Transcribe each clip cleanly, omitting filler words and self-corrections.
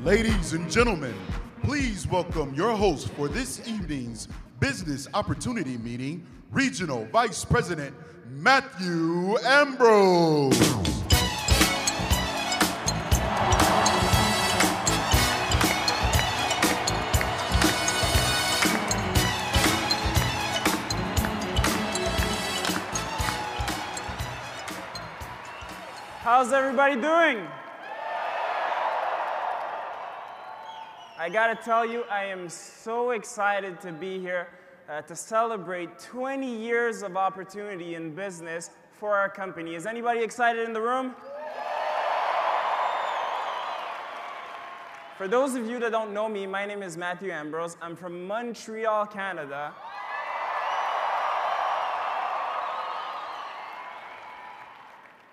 Ladies and gentlemen, please welcome your host for this evening's Business Opportunity Meeting, Regional Vice President Matthew Ambrose. How's everybody doing? I gotta tell you, I am so excited to be here to celebrate 20 years of opportunity in business for our company. Is anybody excited in the room? For those of you that don't know me, my name is Matthew Ambrose. I'm from Montreal, Canada.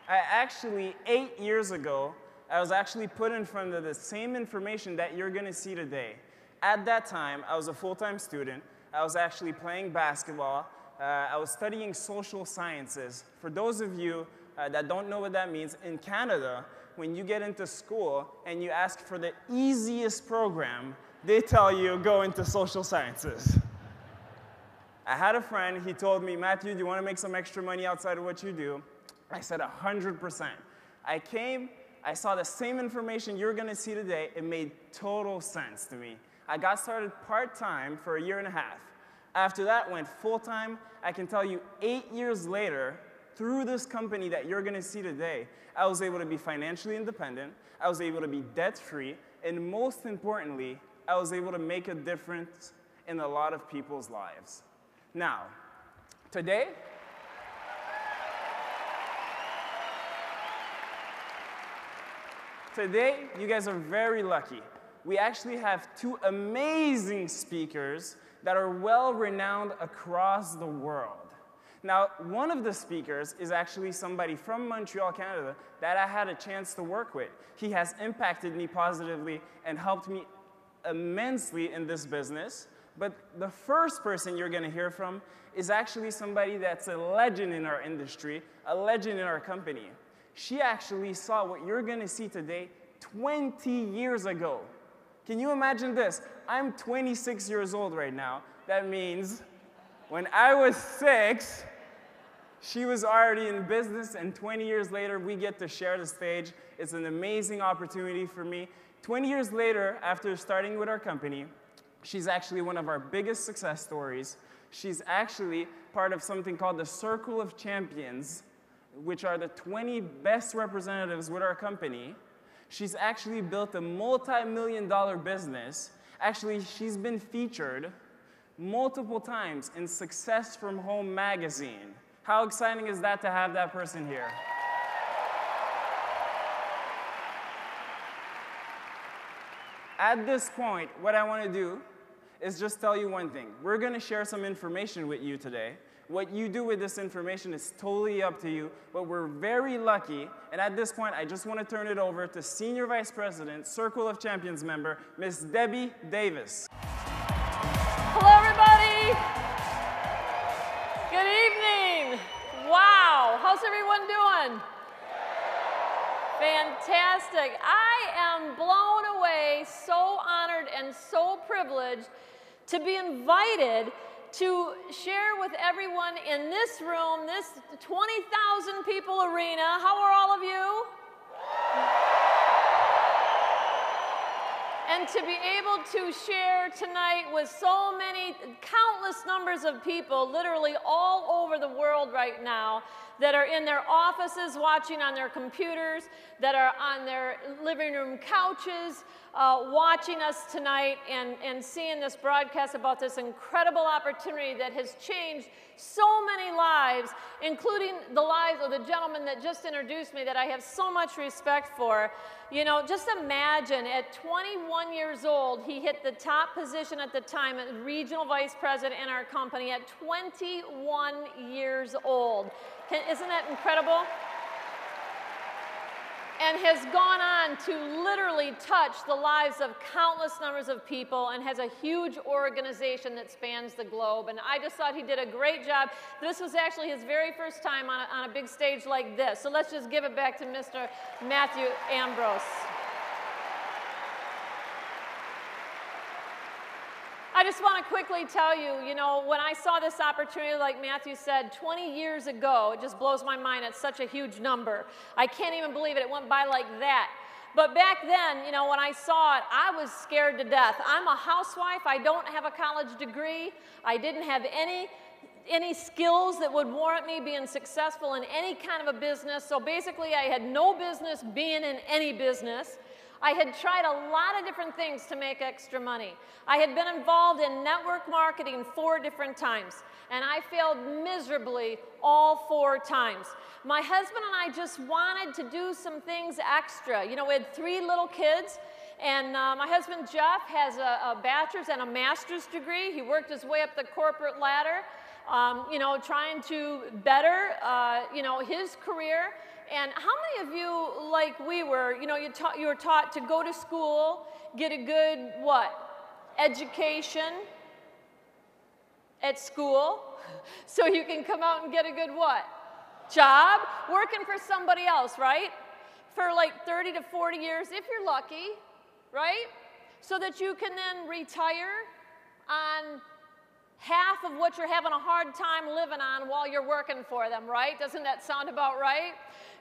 Actually, 8 years ago, I was actually put in front of the same information that you're going to see today. At that time, I was a full-time student. I was actually playing basketball. I was studying social sciences. For those of you that don't know what that means, in Canada, when you get into school and you ask for the easiest program, they tell you go into social sciences. I had a friend, he told me, Matthew, do you want to make some extra money outside of what you do? I said 100%. I came, I saw the same information you're going to see today. It made total sense to me. I got started part-time for a year and a half. After that, went full-time. I can tell you 8 years later, through this company that you're going to see today, I was able to be financially independent. I was able to be debt-free. And most importantly, I was able to make a difference in a lot of people's lives. Now, today, you guys are very lucky. We actually have two amazing speakers that are well-renowned across the world. Now, one of the speakers is actually somebody from Montreal, Canada, that I had a chance to work with. He has impacted me positively and helped me immensely in this business. But the first person you're going to hear from is actually somebody that's a legend in our industry, a legend in our company. She actually saw what you're going to see today 20 years ago. Can you imagine this? I'm 26 years old right now. That means when I was 6, she was already in business, and 20 years later, we get to share the stage. It's an amazing opportunity for me. 20 years later, after starting with our company, she's actually one of our biggest success stories. She's actually part of something called the Circle of Champions, which are the 20 best representatives with our company. She's actually built a multi-million-dollar business. Actually, she's been featured multiple times in Success from Home magazine. How exciting is that to have that person here? At this point, what I want to do is just tell you one thing. We're going to share some information with you today. What you do with this information is totally up to you, but we're very lucky. And at this point, I just want to turn it over to Senior Vice President, Circle of Champions member, Miss Debbie Davis. Hello, everybody. Good evening. Wow. How's everyone doing? Fantastic. I am blown away, so honored and so privileged to be invited to share with everyone in this room, this 20,000 people arena. How are all of you? And to be able to share tonight with so many, countless numbers of people, literally all over the world right now, that are in their offices watching on their computers, that are on their living room couches, watching us tonight and seeing this broadcast about this incredible opportunity that has changed so many lives, including the lives of the gentleman that just introduced me that I have so much respect for. You know, just imagine at 21 years old, he hit the top position at the time as regional vice president in our company at 21 years old. Isn't that incredible? And has gone on to literally touch the lives of countless numbers of people and has a huge organization that spans the globe. And I just thought he did a great job. This was actually his very first time on a big stage like this. So let's just give it back to Mr. Matthew Ambrose. I just want to quickly tell you, you know, when I saw this opportunity, like Matthew said, 20 years ago, it just blows my mind. It's such a huge number. I can't even believe it. It went by like that. But back then, you know, when I saw it, I was scared to death. I'm a housewife. I don't have a college degree. I didn't have any skills that would warrant me being successful in any kind of a business. So basically, I had no business being in any business. I had tried a lot of different things to make extra money. I had been involved in network marketing 4 different times, and I failed miserably all 4 times. My husband and I just wanted to do some things extra. You know, we had 3 little kids, and my husband Jeff has a bachelor's and a master's degree. He worked his way up the corporate ladder, you know, trying to better, you know, his career. And how many of you, like we were, you know, you were taught to go to school, get a good, what, education at school, so you can come out and get a good what? Job, working for somebody else, right? For like 30 to 40 years, if you're lucky, right? So that you can then retire on half of what you're having a hard time living on while you're working for them, right? Doesn't that sound about right?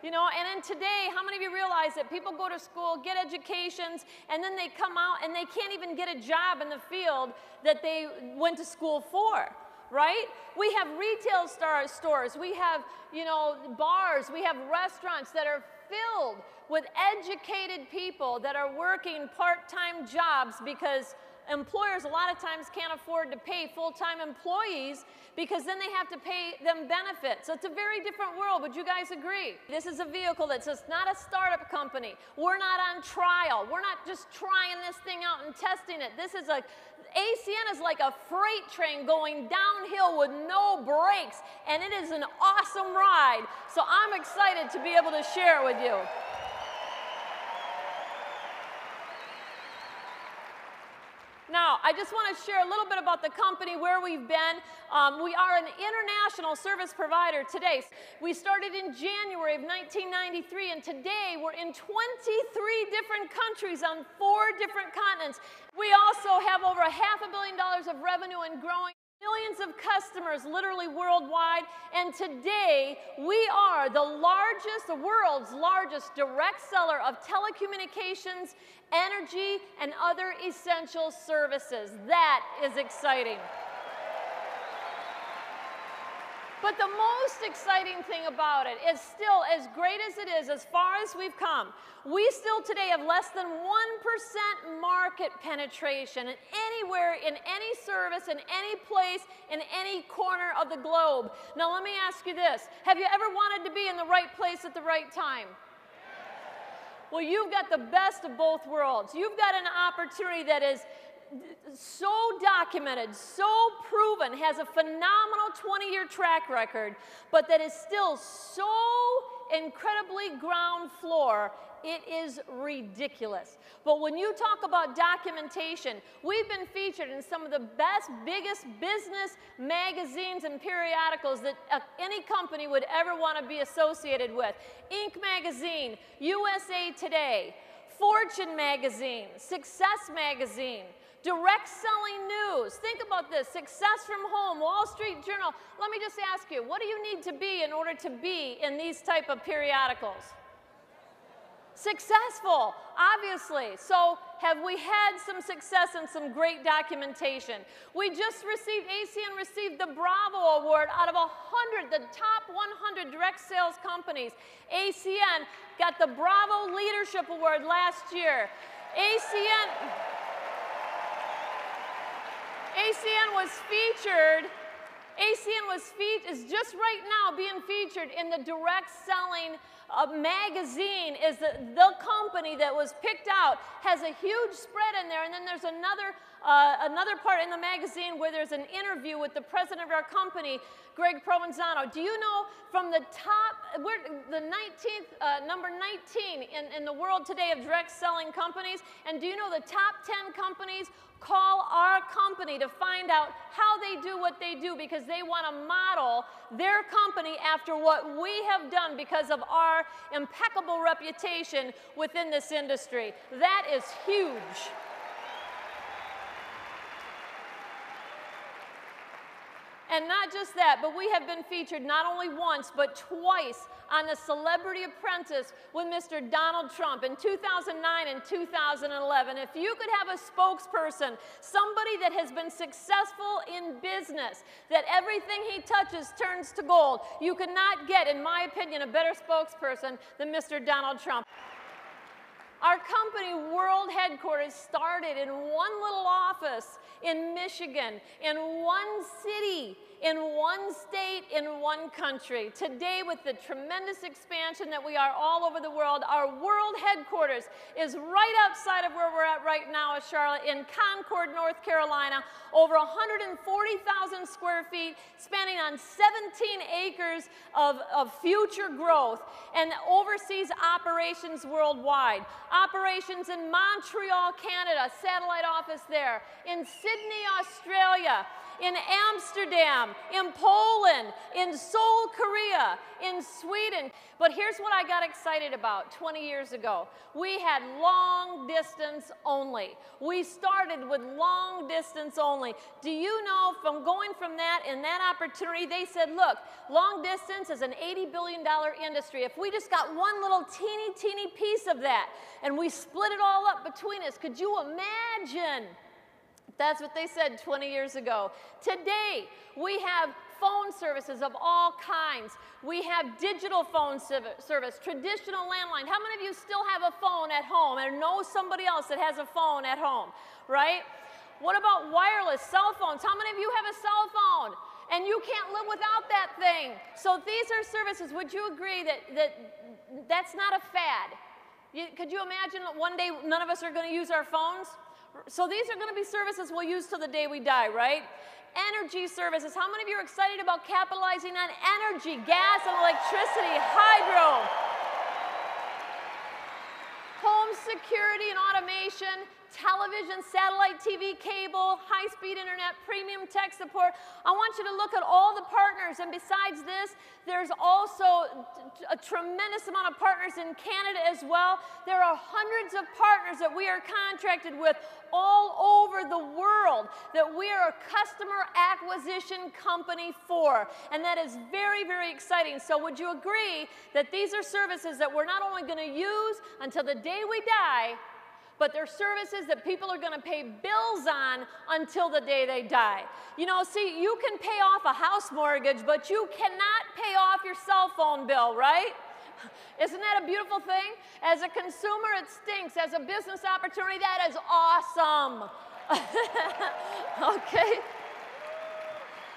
You know, and then today, how many of you realize that people go to school, get educations, and then they come out and they can't even get a job in the field that they went to school for, right? We have retail stores, we have, you know, bars, we have restaurants that are filled with educated people that are working part-time jobs because employers a lot of times can't afford to pay full-time employees because then they have to pay them benefits. So it's a very different world. Would you guys agree? This is a vehicle that's just not a startup company. We're not on trial. We're not just trying this thing out and testing it. This is like, ACN is like a freight train going downhill with no brakes, and it is an awesome ride. So I'm excited to be able to share it with you. Now, I just want to share a little bit about the company, where we've been. We are an international service provider today. We started in January of 1993, and today we're in 23 different countries on 4 different continents. We also have over $500 million of revenue and growing. Millions of customers literally worldwide, and today we are the world's largest direct seller of telecommunications, energy, and other essential services. That is exciting. But the most exciting thing about it is still, as great as it is, as far as we've come, we still today have less than 1% market penetration anywhere, in any service, in any place, in any corner of the globe. Now let me ask you this. Have you ever wanted to be in the right place at the right time? Well, you've got the best of both worlds. You've got an opportunity that is so documented, so proven, has a phenomenal 20-year track record, but that is still so incredibly ground floor, it is ridiculous. But when you talk about documentation, we've been featured in some of the best, biggest business magazines and periodicals that any company would ever want to be associated with. Inc. Magazine, USA Today, Fortune Magazine, Success Magazine, Direct Selling News. Think about this. Success from Home, Wall Street Journal. Let me just ask you, what do you need to be in order to be in these type of periodicals? Successful, obviously. So have we had some success and some great documentation? We just received, ACN received the Bravo Award out of 100, the top 100 direct sales companies. ACN got the Bravo Leadership Award last year. ACN was featured, is just right now being featured in the Direct Selling magazine. Is the company that was picked out, has a huge spread in there, and then there's another part in the magazine where there's an interview with the president of our company, Greg Provenzano. Do you know from the top, we're the 19th, number 19 in the world today of direct selling companies, and do you know the top 10 companies call our company to find out how they do what they do because they want to model their company after what we have done because of our impeccable reputation within this industry. That is huge. And not just that, but we have been featured not only once, but twice on The Celebrity Apprentice with Mr. Donald Trump in 2009 and 2011. If you could have a spokesperson, somebody that has been successful in business, that everything he touches turns to gold, you could not get, in my opinion, a better spokesperson than Mr. Donald Trump. Our company world headquarters started in one little office in Michigan, in one city, in one state, in one country. Today, with the tremendous expansion that we are all over the world, our world headquarters is right outside of where we're at right now in Charlotte, in Concord, North Carolina, over 140,000 square feet, spanning on 17 acres of future growth, and oversees operations worldwide. Operations in Montreal, Canada, satellite office there, in Sydney, Australia, in Amsterdam, in Poland, in Seoul, Korea, in Sweden. But here's what I got excited about 20 years ago. We had long distance only. We started with long distance only. Do you know, from going from that and that opportunity, they said, look, long distance is an $80 billion industry. If we just got one little teeny piece of that and we split it all up between us, could you imagine? That's what they said 20 years ago. Today, we have phone services of all kinds. We have digital phone service, traditional landline. How many of you still have a phone at home and know somebody else that has a phone at home, right? What about wireless cell phones? How many of you have a cell phone? And you can't live without that thing. So these are services. Would you agree that that's not a fad? Could you imagine that one day none of us are going to use our phones? So these are going to be services we'll use till the day we die, right? Energy services. How many of you are excited about capitalizing on energy, gas and electricity, hydro? Home security and automation, television, satellite TV, cable, high-speed internet, premium tech support. I want you to look at all the partners, and besides this, there's also a tremendous amount of partners in Canada as well. There are hundreds of partners that we are contracted with all over the world that we are a customer acquisition company for, and that is very, very exciting. So would you agree that these are services that we're not only going to use until the day we die, but they're services that people are going to pay bills on until the day they die. You know, see, you can pay off a house mortgage, but you cannot pay off your cell phone bill, right? Isn't that a beautiful thing? As a consumer, it stinks. As a business opportunity, that is awesome. Okay?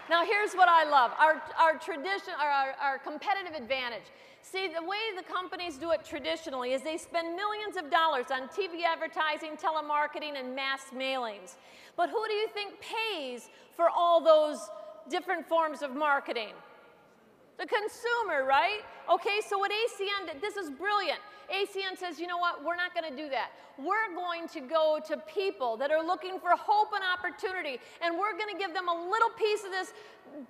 Now, here's what I love. Our tradition, our competitive advantage. See, the way the companies do it traditionally is they spend millions of dollars on TV advertising, telemarketing, and mass mailings. But who do you think pays for all those different forms of marketing? The consumer, right? Okay, so what ACN, this is brilliant. ACN says, you know what, we're not going to do that. We're going to go to people that are looking for hope and opportunity, and we're going to give them a little piece of this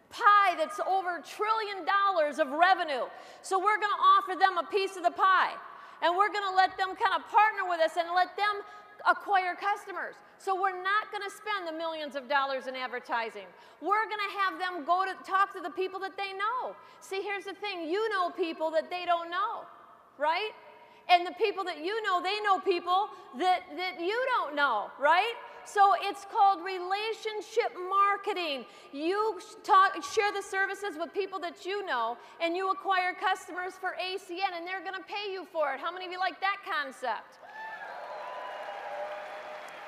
pie that's over $1 trillion of revenue. So we're going to offer them a piece of the pie, and we're going to let them kind of partner with us and let them acquire customers. So we're not going to spend the millions of dollars in advertising. We're going to have them go to talk to the people that they know. See, here's the thing. You know people that they don't know, right? And the people that you know, they know people that you don't know, right? So it's called relationship marketing. You share the services with people that you know, and you acquire customers for ACN, and they're going to pay you for it. How many of you like that concept?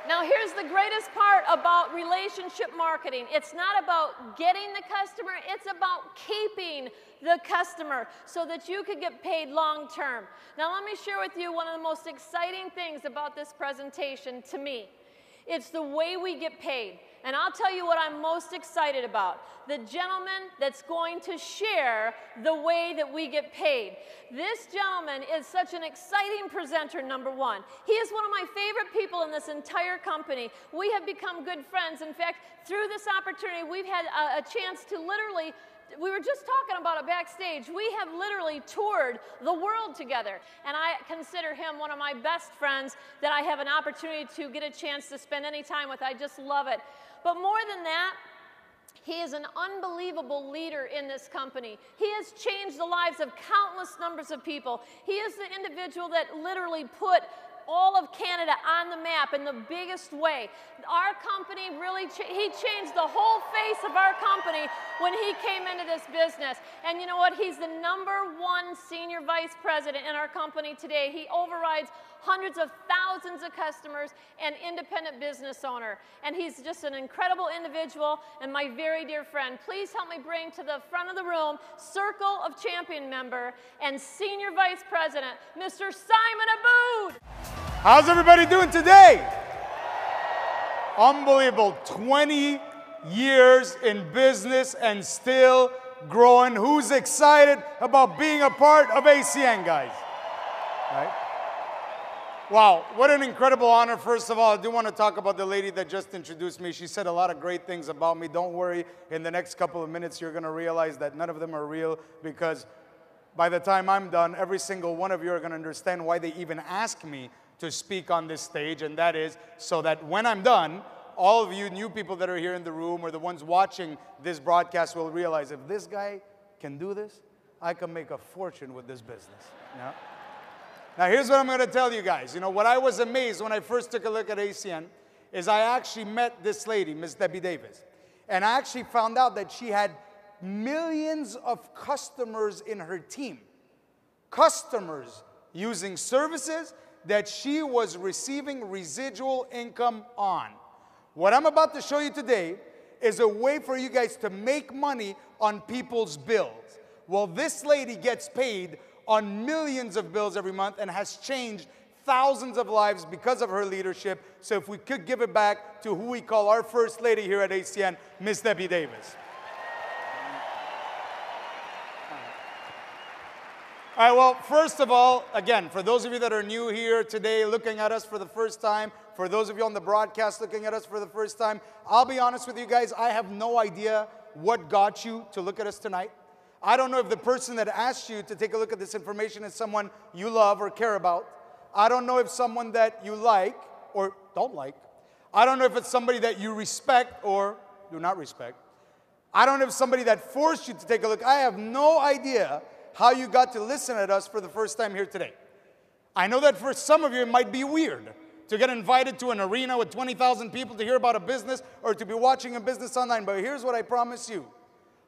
Now, here's the greatest part about relationship marketing. It's not about getting the customer, it's about keeping the customer so that you could get paid long term. Now, let me share with you one of the most exciting things about this presentation to me. It's the way we get paid. And I'll tell you what I'm most excited about. The gentleman that's going to share the way that we get paid. This gentleman is such an exciting presenter, number one. He is one of my favorite people in this entire company. We have become good friends. In fact, through this opportunity, we've had a chance to literally, we were just talking about it backstage. We have literally toured the world together. And I consider him one of my best friends that I have an opportunity to get a chance to spend any time with. I just love it. But more than that, He is an unbelievable leader in this company. He has changed the lives of countless numbers of people. He is the individual that literally put all of Canada on the map in the biggest way. Our company really, he changed the whole face of our company when he came into this business. And you know what? He's the #1 senior vice president in our company today. He overrides hundreds of thousands of customers and independent business owner. And he's just an incredible individual and my very dear friend. Please help me bring to the front of the room Circle of Champion member and Senior Vice President, Mr. Simon Aboud. How's everybody doing today? Unbelievable. 20 years in business and still growing. Who's excited about being a part of ACN, guys? Right? Wow, what an incredible honor. First of all, I do want to talk about the lady that just introduced me. She said a lot of great things about me. Don't worry, in the next couple of minutes, you're going to realize that none of them are real, because by the time I'm done, every single one of you are going to understand why they even ask me to speak on this stage, and that is so that when I'm done, all of you new people that are here in the room or the ones watching this broadcast will realize, if this guy can do this, I can make a fortune with this business. Yeah? Now, here's what I'm going to tell you guys. You know, what I was amazed when I first took a look at ACN is I actually met this lady, Miss Debbie Davis, and I actually found out that she had millions of customers in her team. Customers using services that she was receiving residual income on. What I'm about to show you today is a way for you guys to make money on people's bills. Well, this lady gets paid on millions of bills every month and has changed thousands of lives because of her leadership. So if we could give it back to who we call our first lady here at ACN, Miss Debbie Davis. All right, well, first of all, again, for those of you that are new here today, looking at us for the first time, for those of you on the broadcast looking at us for the first time, I'll be honest with you guys, I have no idea what got you to look at us tonight. I don't know if the person that asked you to take a look at this information is someone you love or care about. I don't know if someone that you like or don't like. I don't know if it's somebody that you respect or do not respect. I don't know if somebody that forced you to take a look. I have no idea how you got to listen at us for the first time here today. I know that for some of you it might be weird to get invited to an arena with 20,000 people to hear about a business or to be watching a business online, but here's what I promise you.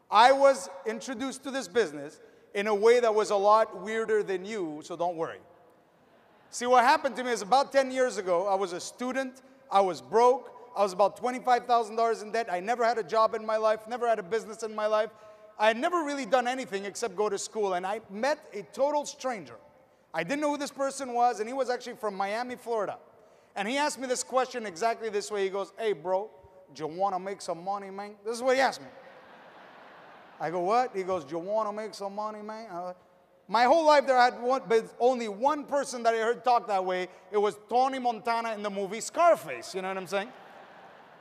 I was introduced to this business in a way that was a lot weirder than you, so don't worry. See, what happened to me is about 10 years ago, I was a student, I was broke, I was about $25,000 in debt, I never had a job in my life, never had a business in my life. I had never really done anything except go to school, and I met a total stranger. I didn't know who this person was, and he was actually from Miami, Florida. And he asked me this question exactly this way. He goes, "Hey, bro, do you want to make some money, man?" This is what he asked me. I go, "What?" He goes, "Do you want to make some money, man?" My whole life there, I had only one person that I heard talk that way. It was Tony Montana in the movie Scarface. You know what I'm saying?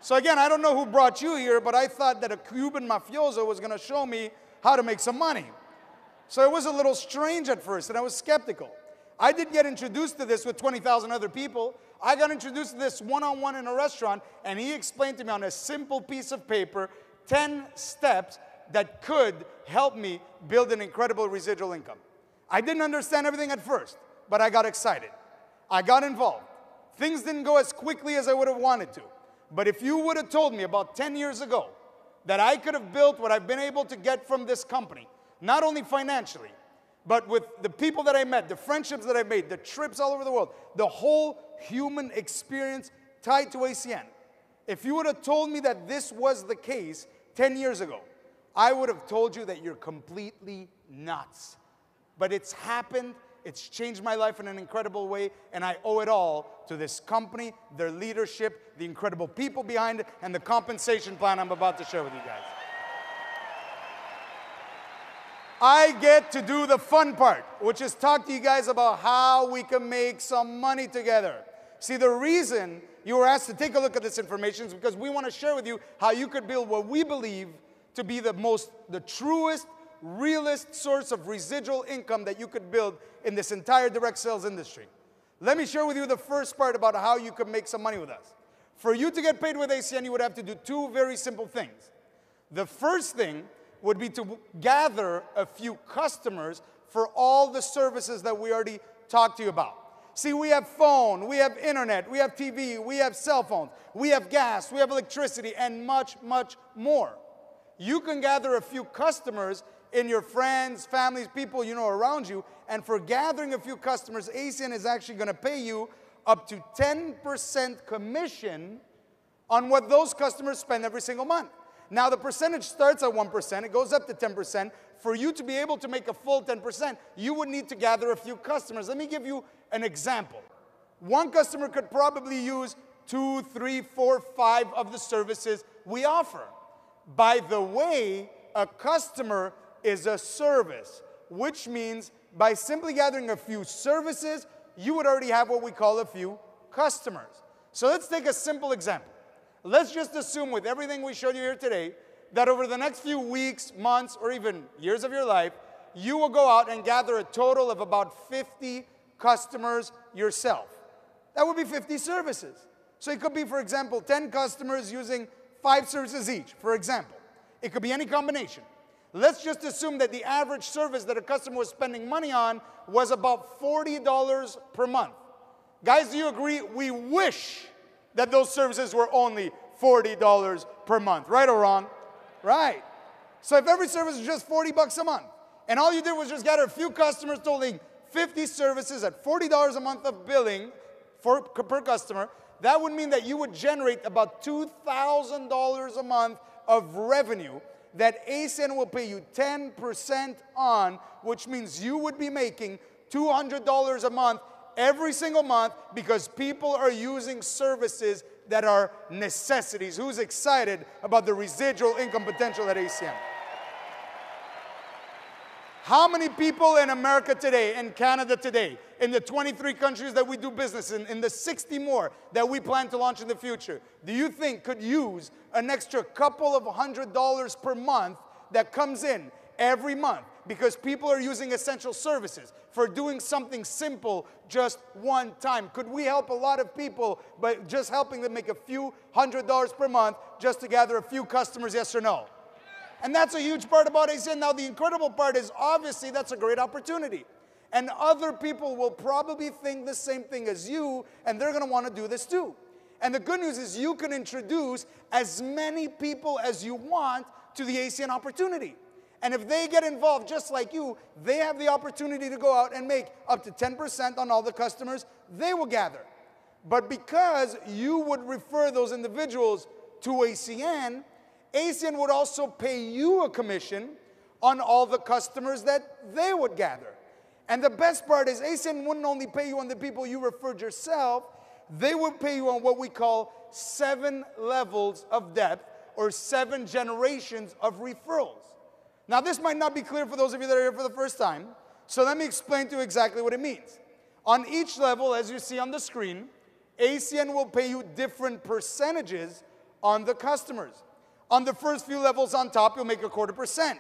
So again, I don't know who brought you here, but I thought that a Cuban mafioso was going to show me how to make some money. So it was a little strange at first, and I was skeptical. I did get introduced to this with 20,000 other people. I got introduced to this one-on-one in a restaurant, and he explained to me on a simple piece of paper 10 steps that could help me build an incredible residual income. I didn't understand everything at first, but I got excited. I got involved. Things didn't go as quickly as I would have wanted to. But if you would have told me about 10 years ago that I could have built what I've been able to get from this company, not only financially, but with the people that I met, the friendships that I made, the trips all over the world, the whole human experience tied to ACN. If you would have told me that this was the case 10 years ago, I would have told you that you're completely nuts. But it's happened. It's changed my life in an incredible way, and I owe it all to this company, their leadership, the incredible people behind it, and the compensation plan I'm about to share with you guys. I get to do the fun part, which is talk to you guys about how we can make some money together. See, the reason you were asked to take a look at this information is because we want to share with you how you could build what we believe to be the truest, realest source of residual income that you could build in this entire direct sales industry. Let me share with you the first part about how you could make some money with us. For you to get paid with ACN, you would have to do two very simple things. The first thing would be to gather a few customers for all the services that we already talked to you about. See, we have phone, we have internet, we have TV, we have cell phones, we have gas, we have electricity, and much, much more. You can gather a few customers in your friends, families, people you know around you, and for gathering a few customers, ACN is actually going to pay you up to 10% commission on what those customers spend every single month. Now, the percentage starts at 1%, it goes up to 10%. For you to be able to make a full 10%, you would need to gather a few customers. Let me give you an example. One customer could probably use 2, 3, 4, 5 of the services we offer. By the way, a customer is a service, which means by simply gathering a few services, you would already have what we call a few customers. So let's take a simple example. Let's just assume with everything we showed you here today that over the next few weeks, months, or even years of your life, you will go out and gather a total of about 50 customers yourself. That would be 50 services. So it could be, for example, 10 customers using 5 services each, for example. It could be any combination. Let's just assume that the average service that a customer was spending money on was about $40 per month. Guys, do you agree? We wish that those services were only $40 per month, right or wrong? Right. So if every service was just $40 a month, and all you did was just gather a few customers totaling 50 services at $40 a month of billing per customer, that would mean that you would generate about $2,000 a month of revenue that ACN will pay you 10% on, which means you would be making $200 a month every single month because people are using services that are necessities. Who's excited about the residual income potential at ACN? How many people in America today, in Canada today, in the 23 countries that we do business in the 60 more that we plan to launch in the future, do you think could use an extra couple of $100 per month that comes in every month because people are using essential services for doing something simple just one time? Could we help a lot of people by just helping them make a few $100s per month just to gather a few customers, yes or no? And that's a huge part about ACN. Now, the incredible part is obviously that's a great opportunity. And other people will probably think the same thing as you, and they're going to want to do this too. And the good news is you can introduce as many people as you want to the ACN opportunity. And if they get involved just like you, they have the opportunity to go out and make up to 10% on all the customers they will gather. But because you would refer those individuals to ACN, ACN would also pay you a commission on all the customers that they would gather. And the best part is ACN wouldn't only pay you on the people you referred yourself, they would pay you on what we call 7 levels of depth or 7 generations of referrals. Now, this might not be clear for those of you that are here for the first time, so let me explain to you exactly what it means. On each level, as you see on the screen, ACN will pay you different percentages on the customers. On the first few levels on top, you'll make a 0.25%.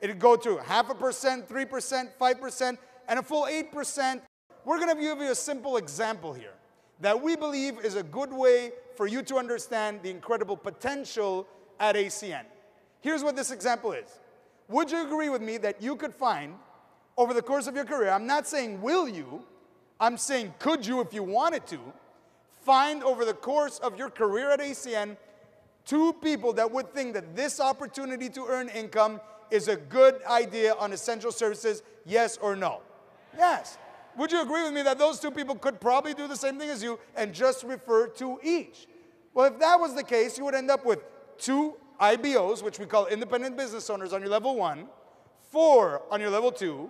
It'll go to 0.5%, 3%, 5%, and a full 8%. We're going to give you a simple example here that we believe is a good way for you to understand the incredible potential at ACN. Here's what this example is. Would you agree with me that you could find, over the course of your career, I'm not saying will you, I'm saying could you if you wanted to, find over the course of your career at ACN 2 people that would think that this opportunity to earn income is a good idea on essential services, yes or no? Yes. Would you agree with me that those 2 people could probably do the same thing as you and just refer to each? Well, if that was the case, you would end up with 2 IBOs, which we call independent business owners, on your level 1, 4 on your level 2,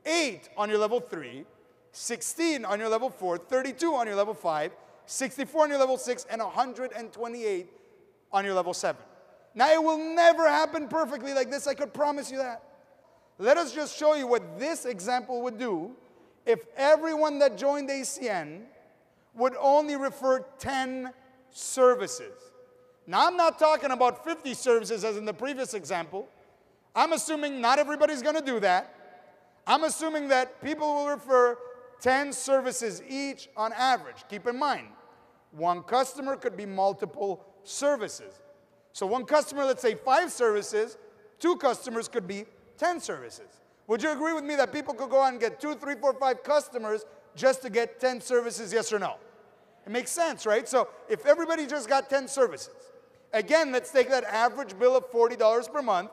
8 on your level 3, 16 on your level 4, 32 on your level 5, 64 on your level 6, and 128 on your level 7. Now, it will never happen perfectly like this, I could promise you that. Let us just show you what this example would do if everyone that joined ACN would only refer 10 services. Now, I'm not talking about 50 services as in the previous example. I'm assuming not everybody's going to do that. I'm assuming that people will refer 10 services each on average. Keep in mind, one customer could be multiple services. So one customer, let's say 5 services, 2 customers could be 10 services. Would you agree with me that people could go out and get 2, 3, 4, 5 customers just to get 10 services, yes or no? It makes sense, right? So if everybody just got 10 services, again, let's take that average bill of $40 per month.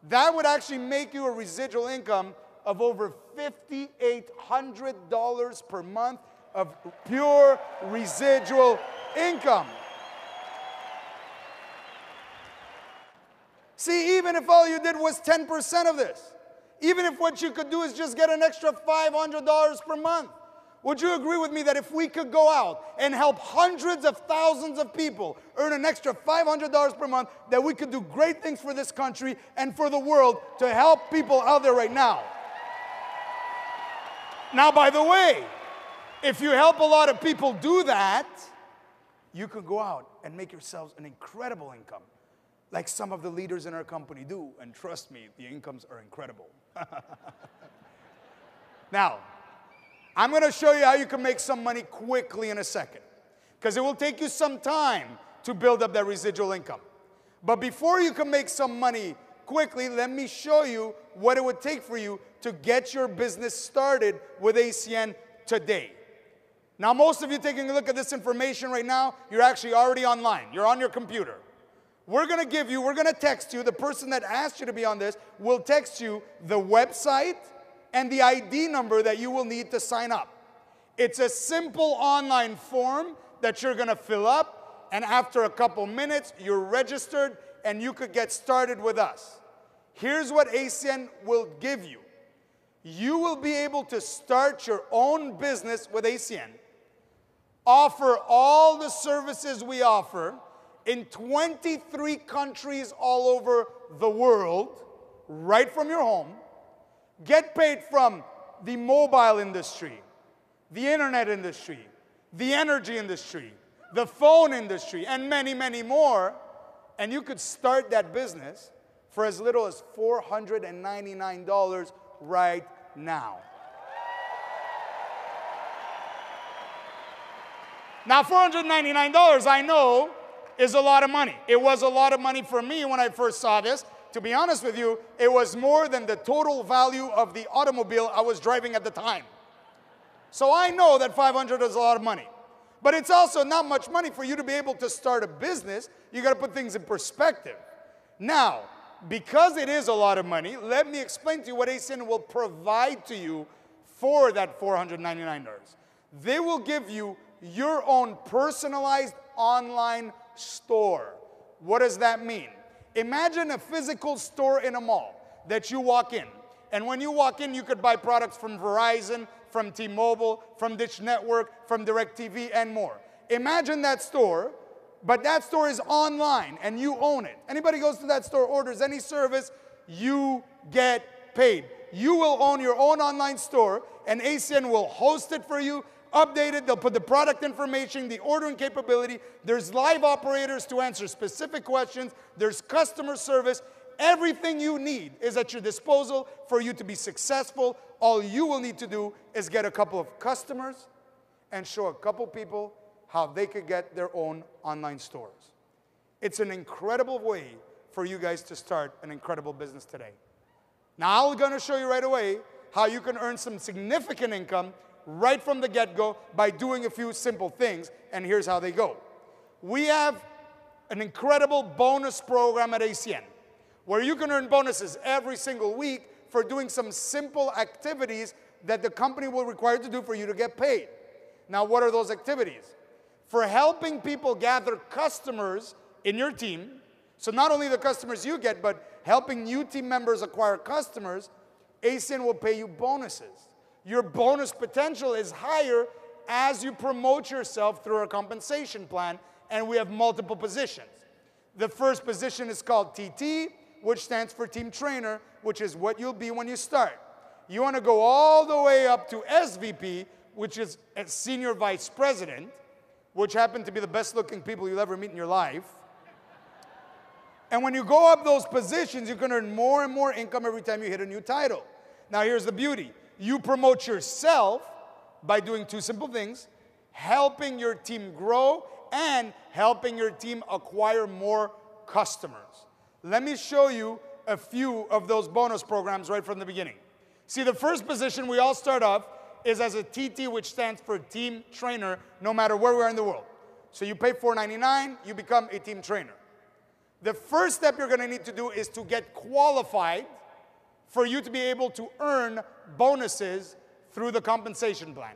That would actually make you a residual income of over $5,800 per month of pure residual income. See, even if all you did was 10% of this, even if what you could do is just get an extra $500 per month, would you agree with me that if we could go out and help hundreds of thousands of people earn an extra $500 per month, that we could do great things for this country and for the world to help people out there right now? Now, by the way, if you help a lot of people do that, you can go out and make yourselves an incredible income, like some of the leaders in our company do. And trust me, the incomes are incredible. Now, I'm going to show you how you can make some money quickly in a second, because it will take you some time to build up that residual income. But before you can make some money quickly, let me show you what it would take for you to get your business started with ACN today. Now, most of you taking a look at this information right now, you're actually already online. You're on your computer. We're going to text you, the person that asked you to be on this will text you the website and the ID number that you will need to sign up. It's a simple online form that you're going to fill up, and after a couple minutes, you're registered and you could get started with us. Here's what ACN will give you. You will be able to start your own business with ACN, offer all the services we offer in 23 countries all over the world, right from your home, get paid from the mobile industry, the internet industry, the energy industry, the phone industry, and many, many more, and you could start that business for as little as $499 right now. Now, $499, I know, is a lot of money. It was a lot of money for me when I first saw this. To be honest with you, it was more than the total value of the automobile I was driving at the time. So I know that $500 is a lot of money. But it's also not much money for you to be able to start a business. You got to put things in perspective. Now, because it is a lot of money, let me explain to you what ACN will provide to you for that $499. They will give you your own personalized online store. What does that mean? Imagine a physical store in a mall that you walk in. And when you walk in, you could buy products from Verizon, from T-Mobile, from Dish Network, from DirecTV, and more. Imagine that store, but that store is online and you own it. Anybody goes to that store, orders any service, you get paid. You will own your own online store, and ACN will host it for you, update it. They'll put the product information, the ordering capability. There's live operators to answer specific questions. There's customer service. Everything you need is at your disposal for you to be successful. All you will need to do is get a couple of customers and show a couple people how they could get their own online stores. It's an incredible way for you guys to start an incredible business today. Now, I'm going to show you right away how you can earn some significant income right from the get-go by doing a few simple things, and here's how they go. We have an incredible bonus program at ACN where you can earn bonuses every single week for doing some simple activities that the company will require to do for you to get paid. Now, what are those activities? For helping people gather customers in your team, so not only the customers you get, but helping new team members acquire customers, ACN will pay you bonuses. Your bonus potential is higher as you promote yourself through our compensation plan, and we have multiple positions. The first position is called TT, which stands for Team Trainer, which is what you'll be when you start. You want to go all the way up to SVP, which is a Senior Vice President, which happen to be the best-looking people you'll ever meet in your life. And when you go up those positions, you can earn more and more income every time you hit a new title. Now, here's the beauty. You promote yourself by doing two simple things: helping your team grow and helping your team acquire more customers. Let me show you a few of those bonus programs right from the beginning. See, the first position we all start off is as a TT, which stands for team trainer, no matter where we are in the world. So you pay $4.99, you become a team trainer. The first step you're going to need to do is to get qualified for you to be able to earn bonuses through the compensation plan.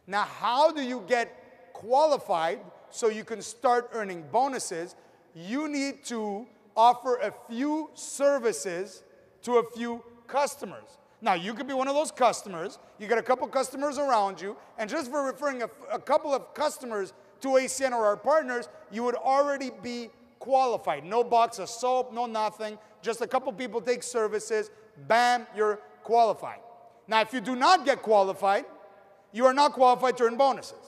Now, how do you get qualified so you can start earning bonuses? You need to offer a few services to a few customers. Now, you could be one of those customers. You get a couple customers around you, and just for referring a couple of customers to ACN or our partners, you would already be qualified. No box of soap, no nothing. Just a couple people take services. Bam, you're qualified. Now, if you do not get qualified, you are not qualified to earn bonuses.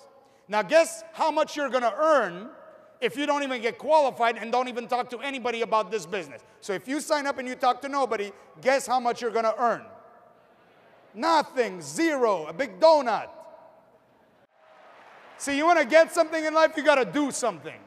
Now, guess how much you're going to earn if you don't even get qualified and don't even talk to anybody about this business. So if you sign up and you talk to nobody, guess how much you're going to earn? Nothing, zero, a big donut. See, you want to get something in life, you got to do something.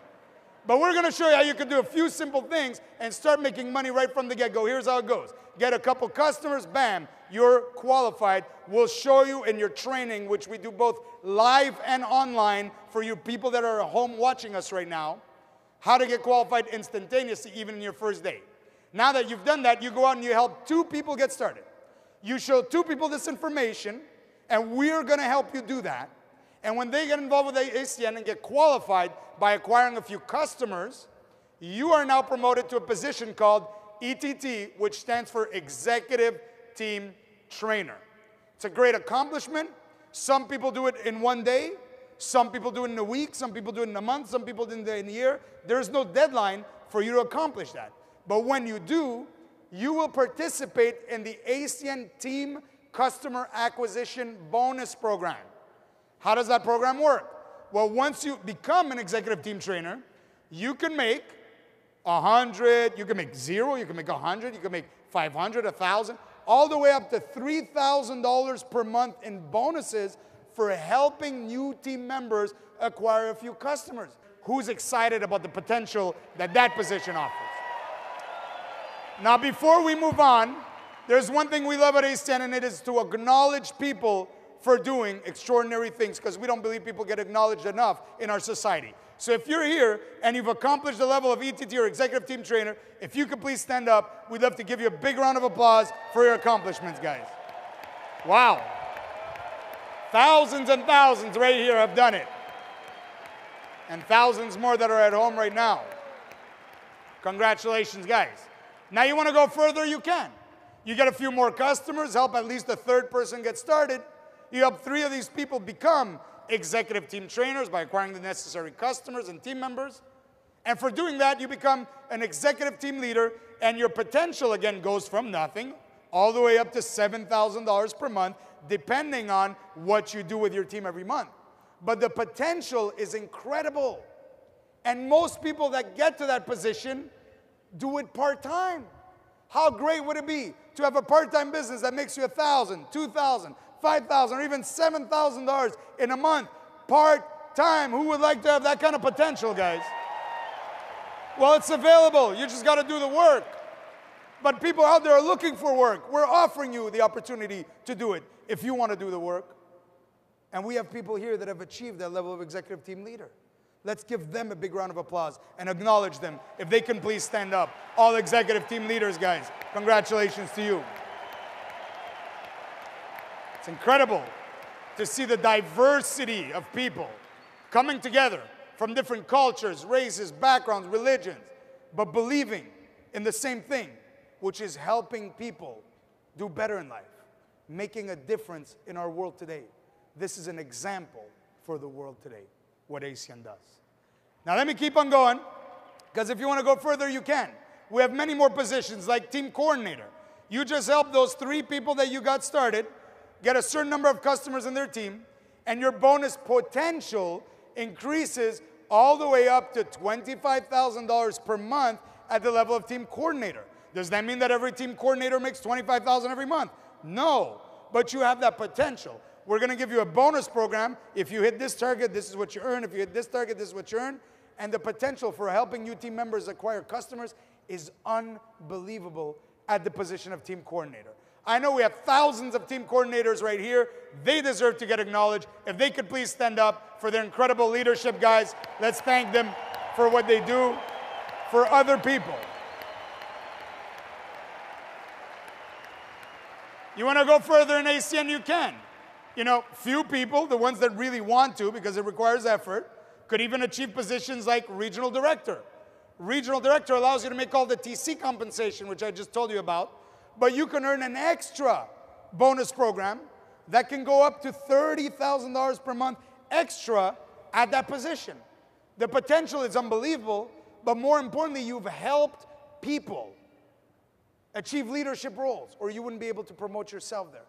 But we're going to show you how you can do a few simple things and start making money right from the get-go. Here's how it goes. Get a couple customers, bam, you're qualified. We'll show you in your training, which we do both live and online for you people that are at home watching us right now, how to get qualified instantaneously, even in your first day. Now that you've done that, you go out and you help 2 people get started. You show 2 people this information, and we're going to help you do that. And when they get involved with ACN and get qualified by acquiring a few customers, you are now promoted to a position called ETT, which stands for Executive Team Trainer. It's a great accomplishment. Some people do it in 1 day. Some people do it in a week. Some people do it in a month. Some people do it in a year. There's no deadline for you to accomplish that. But when you do, you will participate in the ACN Team Customer Acquisition Bonus Program. How does that program work? Well, once you become an executive team trainer, you can make 100, you can make 0, you can make 100, you can make 500, 1,000, all the way up to $3,000 per month in bonuses for helping new team members acquire a few customers. Who's excited about the potential that that position offers? Now, before we move on, there's one thing we love at ACN, and it is to acknowledge people for doing extraordinary things, because we don't believe people get acknowledged enough in our society. So if you're here and you've accomplished the level of ETT or executive team trainer, if you could please stand up, we'd love to give you a big round of applause for your accomplishments, guys. Wow. Thousands and thousands right here have done it. And thousands more that are at home right now. Congratulations, guys. Now you want to go further, you can. You get a few more customers, help at least a 3rd person get started. You help 3 of these people become executive team trainers by acquiring the necessary customers and team members. And for doing that, you become an executive team leader, and your potential, again, goes from nothing all the way up to $7,000 per month, depending on what you do with your team every month. But the potential is incredible. And most people that get to that position do it part-time. How great would it be to have a part-time business that makes you $1,000, $2,000, $5,000, or even $7,000 in a month, part-time? Who would like to have that kind of potential, guys? Well, it's available. You just got to do the work. But people out there are looking for work. We're offering you the opportunity to do it if you want to do the work. And we have people here that have achieved that level of executive team leader. Let's give them a big round of applause and acknowledge them. If they can please stand up. All executive team leaders, guys, congratulations to you. It's incredible to see the diversity of people coming together from different cultures, races, backgrounds, religions, but believing in the same thing, which is helping people do better in life, making a difference in our world today. This is an example for the world today, what ACN does. Now let me keep on going, because if you want to go further, you can. We have many more positions like team coordinator. You just help those 3 people that you got started get a certain number of customers in their team, and your bonus potential increases all the way up to $25,000 per month at the level of team coordinator. Does that mean that every team coordinator makes $25,000 every month? No, but you have that potential. We're going to give you a bonus program. If you hit this target, this is what you earn. If you hit this target, this is what you earn. and the potential for helping new team members acquire customers is unbelievable at the position of team coordinator. I know we have thousands of team coordinators right here. They deserve to get acknowledged. If they could please stand up for their incredible leadership, guys. Let's thank them for what they do for other people. You want to go further in ACN, you can. You know, few people, the ones that really want to, because it requires effort, could even achieve positions like regional director. Regional director allows you to make all the TC compensation, which I just told you about, but you can earn an extra bonus program that can go up to $30,000 per month extra at that position. The potential is unbelievable, but more importantly, you've helped people achieve leadership roles, or you wouldn't be able to promote yourself there.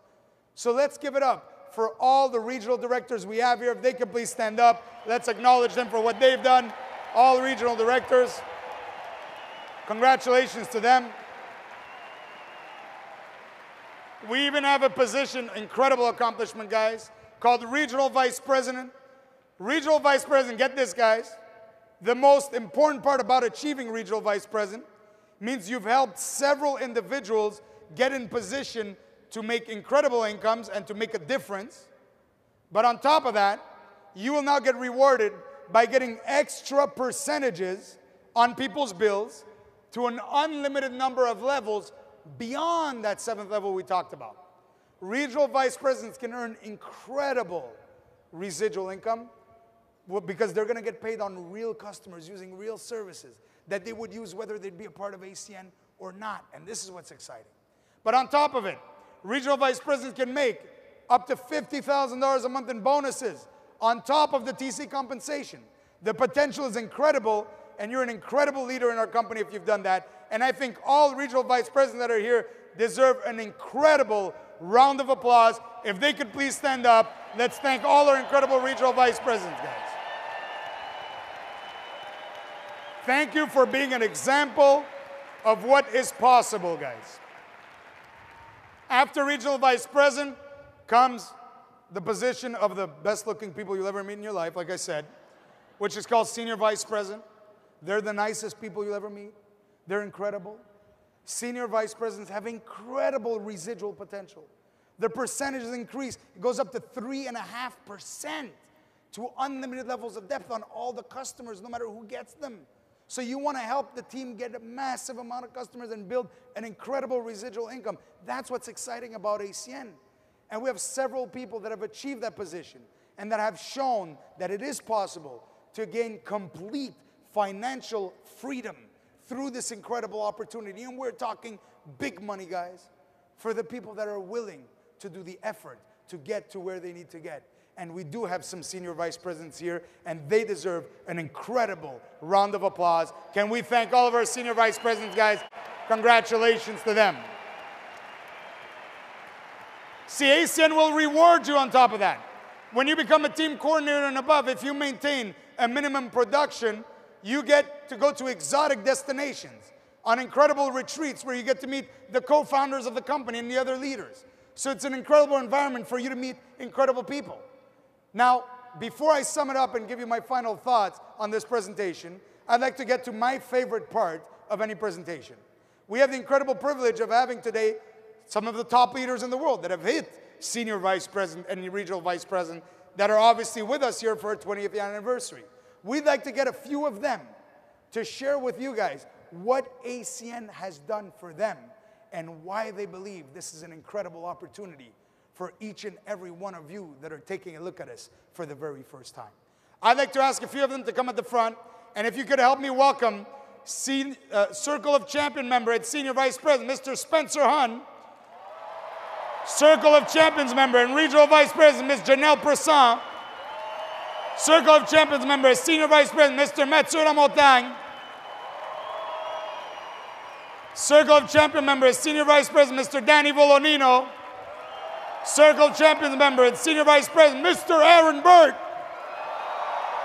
So let's give it up for all the regional directors we have here. If they could please stand up, let's acknowledge them for what they've done. All regional directors, congratulations to them. We even have a position, incredible accomplishment, guys, called Regional Vice President. Regional Vice President, get this, guys. The most important part about achieving Regional Vice President means you've helped several individuals get in position to make incredible incomes and to make a difference. But on top of that, you will now get rewarded by getting extra percentages on people's bills to an unlimited number of levels beyond that 7th level we talked about. Regional vice presidents can earn incredible residual income because they're going to get paid on real customers using real services that they would use whether they'd be a part of ACN or not. And this is what's exciting. But on top of it, regional vice presidents can make up to $50,000 a month in bonuses on top of the TC compensation. The potential is incredible, and you're an incredible leader in our company if you've done that. And I think all regional vice presidents that are here deserve an incredible round of applause. If they could please stand up, let's thank all our incredible regional vice presidents, guys. Thank you for being an example of what is possible, guys. After regional vice president comes the position of the best looking people you'll ever meet in your life, like I said, which is called senior vice president. They're the nicest people you'll ever meet. They're incredible. Senior vice presidents have incredible residual potential. Their percentages increase. It goes up to 3.5% to unlimited levels of depth on all the customers, no matter who gets them. So you want to help the team get a massive amount of customers and build an incredible residual income. That's what's exciting about ACN. And we have several people that have achieved that position and that have shown that it is possible to gain complete financial freedom through this incredible opportunity. And we're talking big money, guys, for the people that are willing to do the effort to get to where they need to get. And we do have some senior vice presidents here, and they deserve an incredible round of applause. Can we thank all of our senior vice presidents, guys? Congratulations to them. See, ACN will reward you on top of that. When you become a team coordinator and above, if you maintain a minimum production, you get to go to exotic destinations, on incredible retreats where you get to meet the co-founders of the company and the other leaders. So it's an incredible environment for you to meet incredible people. Now, before I sum it up and give you my final thoughts on this presentation, I'd like to get to my favorite part of any presentation. We have the incredible privilege of having today some of the top leaders in the world that have hit senior vice president and regional vice president that are obviously with us here for our 20th anniversary. We'd like to get a few of them to share with you guys what ACN has done for them and why they believe this is an incredible opportunity for each and every one of you that are taking a look at us for the very first time. I'd like to ask a few of them to come at the front, and if you could help me welcome Circle of Champion member at Senior Vice President, Mr. Spencer Hun. Circle of Champions member and Regional Vice President, Ms. Janelle Persan. Circle of Champions member and Senior Vice President, Mr. Metsura Motang. Circle of Champion member and Senior Vice President, Mr. Danny Volonino. Circle of Champions member and Senior Vice President, Mr. Aaron Burt.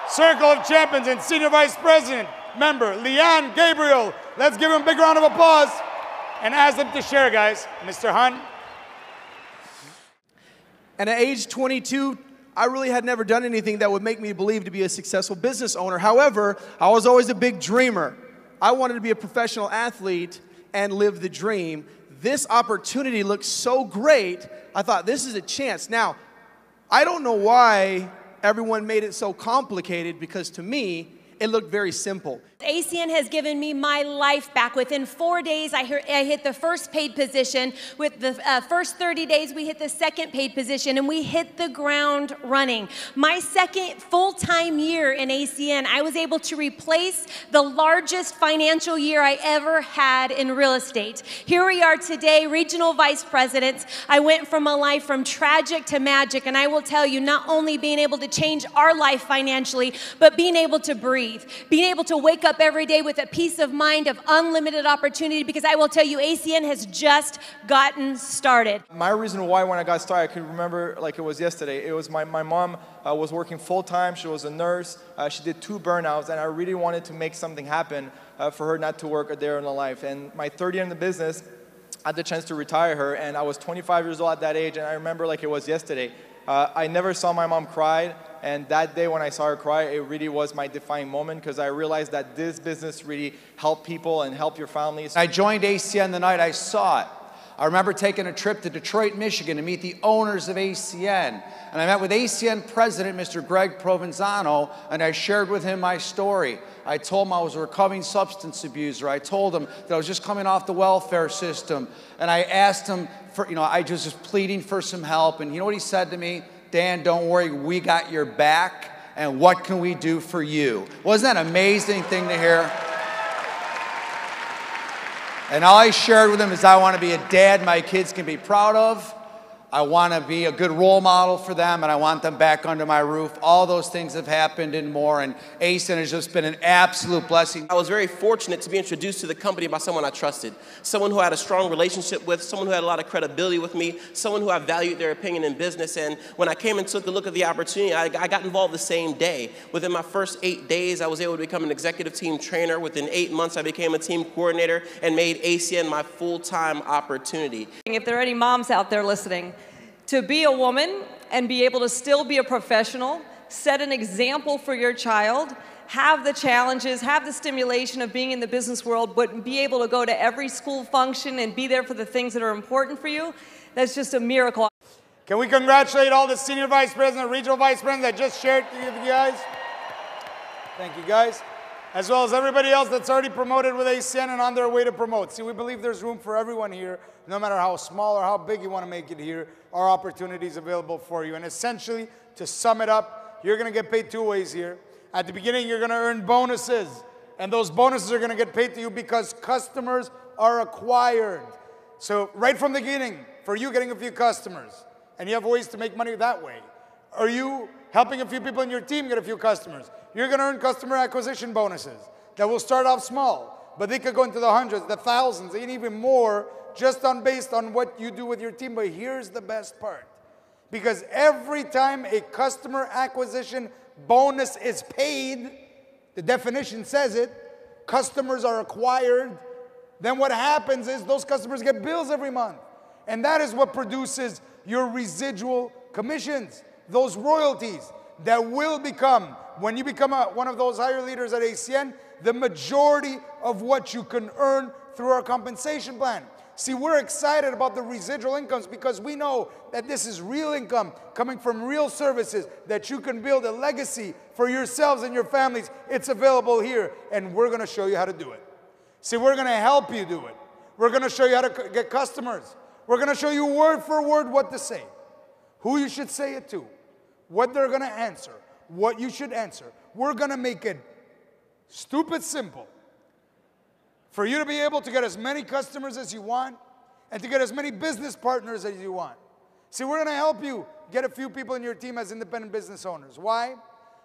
Circle of Champions and Senior Vice President member, Leanne Gabriel. Let's give him a big round of applause and ask them to share, guys. Mr. Hun. And at age 22, I really had never done anything that would make me believe to be a successful business owner. However, I was always a big dreamer. I wanted to be a professional athlete and live the dream. This opportunity looked so great, I thought this is a chance. Now, I don't know why everyone made it so complicated, because to me, it looked very simple. ACN has given me my life back. Within 4 days, I hit the first paid position. With the first 30 days, we hit the second paid position, and we hit the ground running. My second full-time year in ACN, I was able to replace the largest financial year I ever had in real estate. Here we are today, regional vice presidents. I went from a life from tragic to magic, and I will tell you, not only being able to change our life financially, but being able to breathe, being able to wake up every day with a peace of mind of unlimited opportunity, because I will tell you, ACN has just gotten started. My reason why when I got started, I could remember like it was yesterday. It was my mom was working full-time. She was a nurse. She did 2 burnouts, and I really wanted to make something happen for her not to work a day in her life. And my 3rd year in the business, I had the chance to retire her, and I was 25 years old at that age, and I remember like it was yesterday. I never saw my mom cry, and that day when I saw her cry, it really was my defining moment, because I realized that this business really helped people and help your families. I joined ACN the night I saw it. I remember taking a trip to Detroit, Michigan to meet the owners of ACN. And I met with ACN President, Mr. Greg Provenzano, and I shared with him my story. I told him I was a recovering substance abuser. I told him that I was just coming off the welfare system. And I asked him for, I was just pleading for some help. And you know what he said to me? Dan, don't worry, we got your back. And what can we do for you? Wasn't that an amazing thing to hear? And all I shared with him is I want to be a dad my kids can be proud of. I want to be a good role model for them, and I want them back under my roof. All those things have happened and more, and ACN has just been an absolute blessing. I was very fortunate to be introduced to the company by someone I trusted, someone who I had a strong relationship with, someone who had a lot of credibility with me, someone who I valued their opinion in business. And when I came and took a look at the opportunity, I got involved the same day. Within my first 8 days, I was able to become an executive team trainer. Within 8 months, I became a team coordinator and made ACN my full-time opportunity. If there are any moms out there listening, to be a woman and be able to still be a professional, set an example for your child, have the challenges, have the stimulation of being in the business world, but be able to go to every school function and be there for the things that are important for you, that's just a miracle. Can we congratulate all the senior vice president, regional vice president that just shared with you guys? Thank you, guys. As well as everybody else that's already promoted with ACN and on their way to promote. See, we believe there's room for everyone here, no matter how small or how big you want to make it here, our opportunities available for you. And essentially, to sum it up, you're going to get paid 2 ways here. At the beginning, you're going to earn bonuses, and those bonuses are going to get paid to you because customers are acquired. So right from the beginning, for you getting a few customers, and you have ways to make money that way. Are you helping a few people in your team get a few customers? You're going to earn customer acquisition bonuses that will start off small, but they could go into the hundreds, the thousands, and even more, just based on what you do with your team. But here's the best part. Because every time a customer acquisition bonus is paid, the definition says it, customers are acquired, then what happens is those customers get bills every month. And that is what produces your residual commissions, those royalties that will become, when you become one of those higher leaders at ACN, the majority of what you can earn through our compensation plan. See, we're excited about the residual incomes because we know that this is real income coming from real services that you can build a legacy for yourselves and your families. It's available here, and we're going to show you how to do it. See, we're going to help you do it. We're going to show you how to get customers. We're going to show you word for word what to say, who you should say it to, what they're going to answer, what you should answer. We're going to make it stupid simple for you to be able to get as many customers as you want and to get as many business partners as you want. See, we're going to help you get a few people in your team as independent business owners. Why?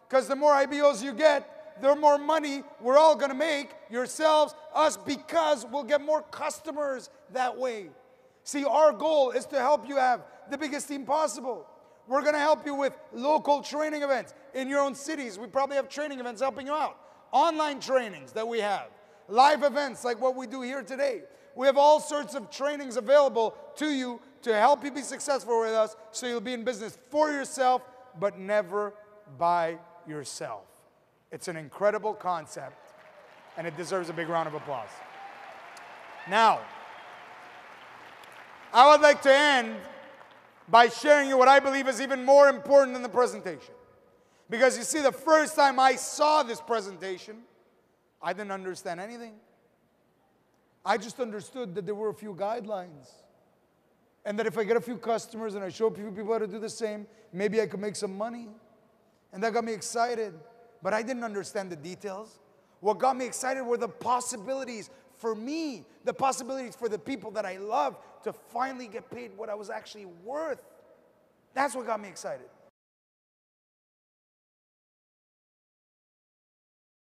Because the more IBOs you get, the more money we're all going to make, yourselves, us, because we'll get more customers that way. See, our goal is to help you have the biggest team possible. We're going to help you with local training events in your own cities. We probably have training events helping you out. Online trainings that we have. Live events like what we do here today. We have all sorts of trainings available to you to help you be successful with us so you'll be in business for yourself, but never by yourself. It's an incredible concept, and it deserves a big round of applause. Now, I would like to end by sharing you what I believe is even more important than the presentation. Because you see, the first time I saw this presentation, I didn't understand anything. I just understood that there were a few guidelines. And that if I get a few customers and I show a few people how to do the same, maybe I could make some money. And that got me excited. But I didn't understand the details. What got me excited were the possibilities for me, the possibilities for the people that I love to finally get paid what I was actually worth. That's what got me excited.